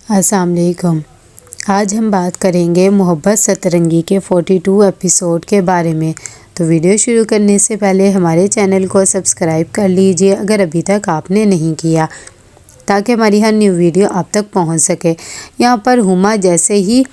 अस्सलाम वालेकुम। आज हम बात करेंगे मोहब्बत सतरंगी के 42 एपिसोड के बारे में। तो वीडियो शुरू करने से पहले हमारे चैनल को सब्सक्राइब कर लीजिए अगर अभी तक आपने नहीं किया, ताकि हमारी हर न्यू वीडियो आप तक पहुंच सके। यहाँ पर हुमा जैसे ही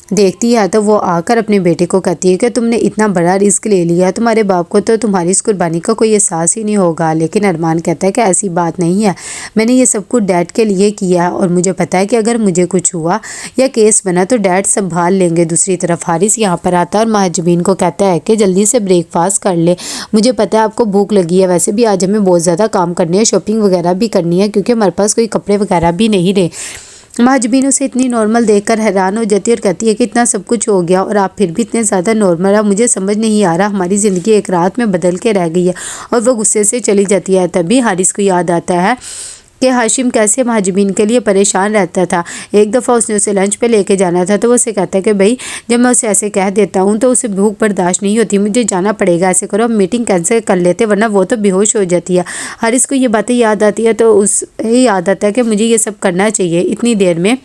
देखती है तो वो आकर अपने बेटे को कहती है कि तुमने इतना बड़ा रिस्क ले लिया, तुम्हारे बाप को तो तुम्हारी इस कुर्बानी का कोई एहसास ही नहीं होगा। लेकिन अरमान कहता है कि ऐसी बात नहीं है, मैंने ये सब कुछ डैड के लिए किया और मुझे पता है कि अगर मुझे कुछ हुआ या केस बना तो डैड संभाल लेंगे। दूसरी तरफ हारिस यहाँ पर आता है और महजबीन को कहता है कि जल्दी से ब्रेकफास्ट कर ले, मुझे पता है आपको भूख लगी है। वैसे भी आज हमें बहुत ज़्यादा काम करनी है, शॉपिंग वगैरह भी करनी है क्योंकि हमारे पास कोई कपड़े वगैरह भी नहीं रहे। महजबीन उसे इतनी नॉर्मल देखकर हैरान हो जाती है और कहती है कि इतना सब कुछ हो गया और आप फिर भी इतने ज़्यादा नॉर्मल है, मुझे समझ नहीं आ रहा, हमारी ज़िंदगी एक रात में बदल के रह गई है। और वो गुस्से से चली जाती है। तभी हारिस को याद आता है कि हाशिम कैसे महजबीन के लिए परेशान रहता था। एक दफ़ा उसने उसे लंच पे लेके जाना था तो वो उसे कहता है कि भाई जब मैं उसे ऐसे कह देता हूँ तो उसे भूख बर्दाश्त नहीं होती, मुझे जाना पड़ेगा, ऐसे करो, मीटिंग कैंसिल कर लेते वरना वो तो बेहोश हो जाती है। हारिस को ये बातें याद आती है तो उसे याद आता है कि मुझे ये सब करना चाहिए। इतनी देर में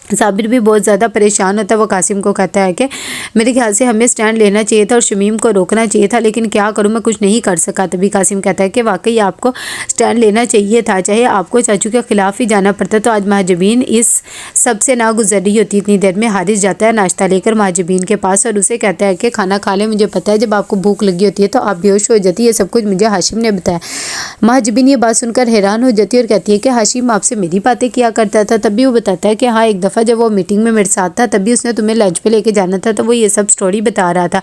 साबिर भी बहुत ज़्यादा परेशान होता है। वो कासिम को कहता है कि मेरे ख्याल से हमें स्टैंड लेना चाहिए था और शमीम को रोकना चाहिए था, लेकिन क्या करूं, मैं कुछ नहीं कर सका। तभी कासिम कहता है कि वाकई आपको स्टैंड लेना चाहिए था, चाहे आपको चाचू के खिलाफ ही जाना पड़ता तो आज महजबीन इस सब से ना गुजर रही होती। इतनी देर में हारिस जाता है नाश्ता लेकर महजबीन के पास और उसे कहता है कि खाना खा ले, मुझे पता है जब आपको भूख लगी होती है तो आप बेहोश हो जाती है, ये सब कुछ मुझे हाशिम ने बताया। महजबीन ये बात सुनकर हैरान हो जाती है और कहती है कि हाशिम आपसे मेरी बातें किया करता था। तभी वो बताता है कि हाँ, एक दफ़ा जब वो मीटिंग में मेरे साथ था तभी उसने तुम्हें लंच पे लेके जाना था तो वो ये सब स्टोरी बता रहा था,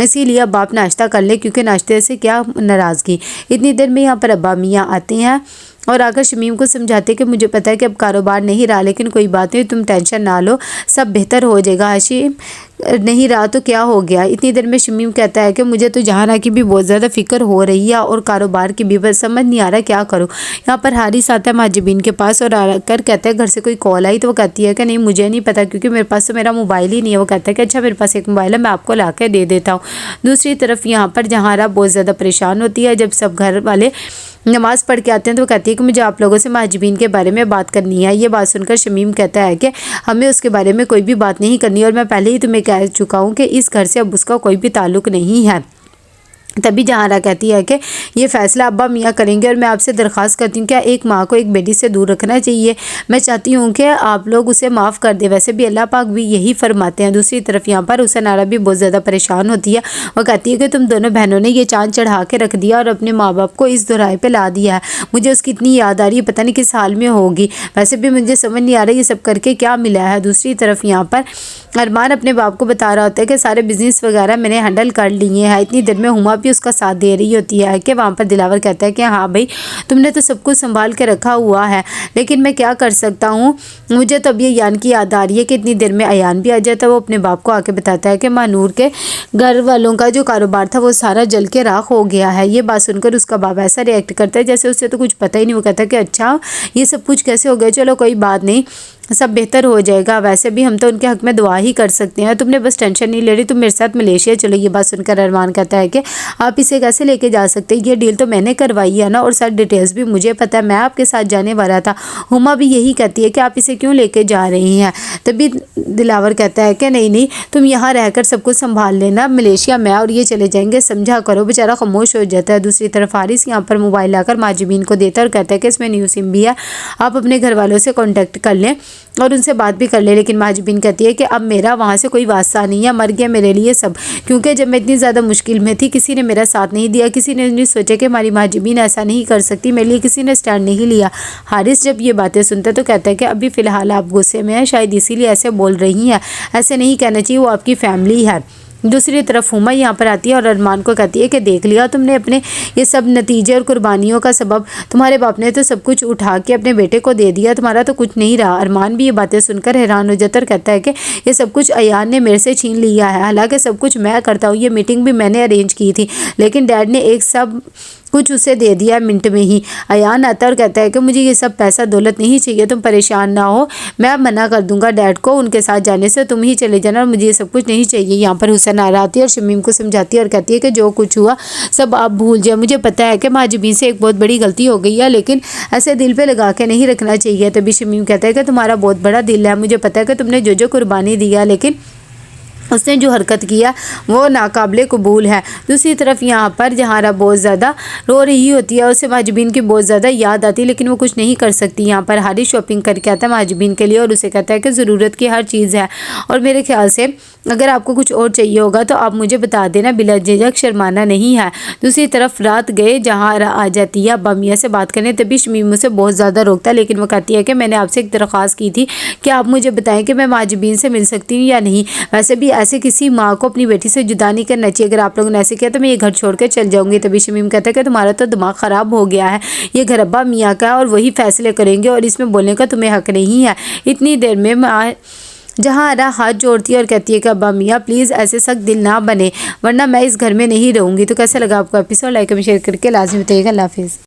इसीलिए अब आप नाश्ता कर ले क्योंकि नाश्ते से क्या नाराज़गी। इतनी देर में यहाँ पर अब्बा मियाँ आते हैं और आकर शमीम को समझाते कि मुझे पता है कि अब कारोबार नहीं रहा, लेकिन कोई बात नहीं, तुम टेंशन ना लो, सब बेहतर हो जाएगा। हाशिम नहीं रहा तो क्या हो गया। इतनी देर में शमीम कहता है कि मुझे तो जहाना की भी बहुत ज़्यादा फिक्र हो रही है और कारोबार की भी, बस समझ नहीं आ रहा क्या करूँ। यहाँ पर हारिस आता है महजबीन के पास और आकर कहता है घर से कोई कॉल आई, तो वो कहती है कि नहीं मुझे नहीं पता क्योंकि मेरे पास तो मेरा मोबाइल ही नहीं है। वो कहता है कि अच्छा मेरे पास एक मोबाइल है, मैं आपको ला के दे देता हूँ। दूसरी तरफ यहाँ पर जहारा बहुत ज़्यादा परेशान होती है। जब सब घर वाले नमाज पढ़ के आते हैं तो वो कहती है कि मुझे आप लोगों से महजबीन के बारे में बात करनी है। ये बात सुनकर शमीम कहता है कि हमें उसके बारे में कोई भी बात नहीं करनी और मैं पहले ही तुम्हें कह चुका हूँ कि इस घर से अब उसका कोई भी ताल्लुक़ नहीं है। तभी जहारा कहती है कि ये फ़ैसला अब्बा मियाँ करेंगे और मैं आपसे दरख्वास्त करती हूँ, क्या एक माँ को एक बेटी से दूर रखना चाहिए, मैं चाहती हूँ कि आप लोग उसे माफ़ कर दे। वैसे भी अल्लाह पाक भी यही फरमाते हैं। दूसरी तरफ यहाँ पर हुसैन आरा भी बहुत ज़्यादा परेशान होती है। वो कहती है कि तुम दोनों बहनों ने ये चाँद चढ़ा के रख दिया और अपने माँ बाप को इस दोराहे पर ला दिया है, मुझे उसकी इतनी याद आ रही है, पता नहीं किस हाल में होगी। वैसे भी मुझे समझ नहीं आ रहा ये सब करके क्या मिला है। दूसरी तरफ यहाँ पर अरमान अपने बाप को बता रहा होता है कि सारे बिजनेस वगैरह मैंने हैंडल कर लिए हैं। इतनी देर में हुमा भी उसका साथ दे रही होती है कि वहाँ पर दिलावर कहता है कि हाँ भाई तुमने तो सब कुछ संभाल के रखा हुआ है, लेकिन मैं क्या कर सकता हूँ, मुझे तो अब ये यान की याद आ रही है कि इतनी देर में अयान भी आ जाता है। वो अपने बाप को आके बताता है कि मानूर के घर वालों का जो कारोबार था वो सारा जल के राख हो गया है। ये बात सुनकर उसका बाप ऐसा रिएक्ट करता है जैसे उससे तो कुछ पता ही नहीं। वो कहता है कि अच्छा ये सब कुछ कैसे हो गया, चलो कोई बात नहीं, सब बेहतर हो जाएगा, वैसे भी हम तो उनके हक में दुआ ही कर सकते हैं, तुमने बस टेंशन नहीं ले रही, तुम मेरे साथ मलेशिया चलो। ये बात सुनकर अरमान कहता है कि आप इसे कैसे लेके जा सकते हैं, ये डील तो मैंने करवाई है ना और सारी डिटेल्स भी मुझे पता है, मैं आपके साथ जाने वाला था। हुमा भी यही कहती है कि आप इसे क्यों लेके जा रही हैं। तभी दिलावर कहता है कि नहीं नहीं, तुम यहाँ रहकर सब कुछ संभाल लेना, मलेशिया में और ये चले जाएंगे, समझा करो। बेचारा खामोश हो जाता है। दूसरी तरफ हारिस यहाँ पर मोबाइल लाकर महजबीन को देता है और कहता है कि इसमें न्यू सिम भी है, आप अपने घर वालों से कॉन्टेक्ट कर लें और उनसे बात भी कर ले। लेकिन महजबीन कहती है कि अब मेरा वहाँ से कोई वास्ता नहीं है, मर गया मेरे लिए सब, क्योंकि जब मैं इतनी ज़्यादा मुश्किल में थी किसी ने मेरा साथ नहीं दिया, किसी ने नहीं सोचा कि हमारी महजबीन ऐसा नहीं कर सकती, मेरे लिए किसी ने स्टैंड नहीं लिया। हारिस जब ये बातें सुनता है तो कहता है कि अभी फ़िलहाल आप गुस्से में हैं, शायद इसीलिए ऐसे बोल रही हैं, ऐसे नहीं कहना चाहिए, वो आपकी फैमिली है। दूसरी तरफ हुमा यहाँ पर आती है और अरमान को कहती है कि देख लिया तुमने अपने ये सब नतीजे और कुर्बानियों का सबब, तुम्हारे बाप ने तो सब कुछ उठा के अपने बेटे को दे दिया, तुम्हारा तो कुछ नहीं रहा। अरमान भी ये बातें सुनकर हैरान हो जाता और कहता है कि ये सब कुछ अयान ने मेरे से छीन लिया है, हालांकि सब कुछ मैं करता हूँ, ये मीटिंग भी मैंने अरेंज की थी, लेकिन डैड ने एक सब کچھ اسے دے دیا منٹ میں ہی۔ ایان آتا ہے اور کہتا ہے کہ مجھے یہ سب پیسہ دولت نہیں چاہیے، تم پریشان نہ ہو، میں اب منع کر دوں گا ڈیڈ کو ان کے ساتھ جانے سے، تم ہی چلے جانا اور مجھے یہ سب کچھ نہیں چاہیے۔ یہاں پر حسن آتی ہے اور شمیم کو سمجھاتی ہے اور کہتی ہے کہ جو کچھ ہوا سب آپ بھول جائے، مجھے پتا ہے کہ مہاجبین سے ایک بہت بڑی غلطی ہو گئی ہے، لیکن ایسے دل پہ لگا کے نہیں رکھنا چاہیے۔ تبھی شمیم کہتا ہے کہ تمہارا بہت بڑا دل ہے، مجھے پتا ہے کہ تم نے جو قربانی دیا، لیکن اس نے جو حرکت کیا وہ ناقابل قبول ہے۔ دوسری طرف یہاں پر جہارا بہت زیادہ رو رہی ہوتی ہے، اسے مہاجبین کی بہت زیادہ یاد آتی ہے، لیکن وہ کچھ نہیں کر سکتی۔ یہاں پر حارث شاپنگ کر کے آتا ہے مہاجبین کے لیے اور اسے کہتا ہے کہ ضرورت کی ہر چیز ہے اور میرے خیال سے اگر آپ کو کچھ اور چاہیے ہوگا تو آپ مجھے بتا دینا، بلا جھجک، شرمانا نہیں ہے۔ دوسری طرف رات گئے جہارا آ جاتی ہے ابا میاں سے بات کرنے، تبھی شمیم اسے بہت زیادہ روکتا ہے، لیکن وہ کہتی ہے کہ میں نے آپ سے ایک درخواست کی تھی کہ آپ مجھے بتائیں کہ میں مہاجبین سے مل سکتی ہوں یا نہیں، ویسے بھی ایسے کسی ماں کو اپنی بیٹی سے جدا نہیں کرنا چاہیے، اگر آپ لوگوں نے ایسے کیا تو میں یہ گھر چھوڑ کے چل جاؤں گی۔ تبھی شمیم کہتا ہے کہ تمہارا تو دماغ خراب ہو گیا ہے، یہ گھر ابا میاں کا ہے اور وہی فیصلے کریں گے اور اس میں بولنے کا تمہیں حق نہیں ہے۔ اتنی دیر میں جہارا ہاتھ جوڑتی ہے اور کہتی ہے کہ ابا میاں پلیز ایسے سخت دل نہ بنے ورنہ میں اس گھر میں نہیں رہوں گی۔ تو کیسا لگا آپ کو ایپیسوڈ؟ لائک اور شیئر کر کے لازمی بتائیے گا۔ اللہ حافظ۔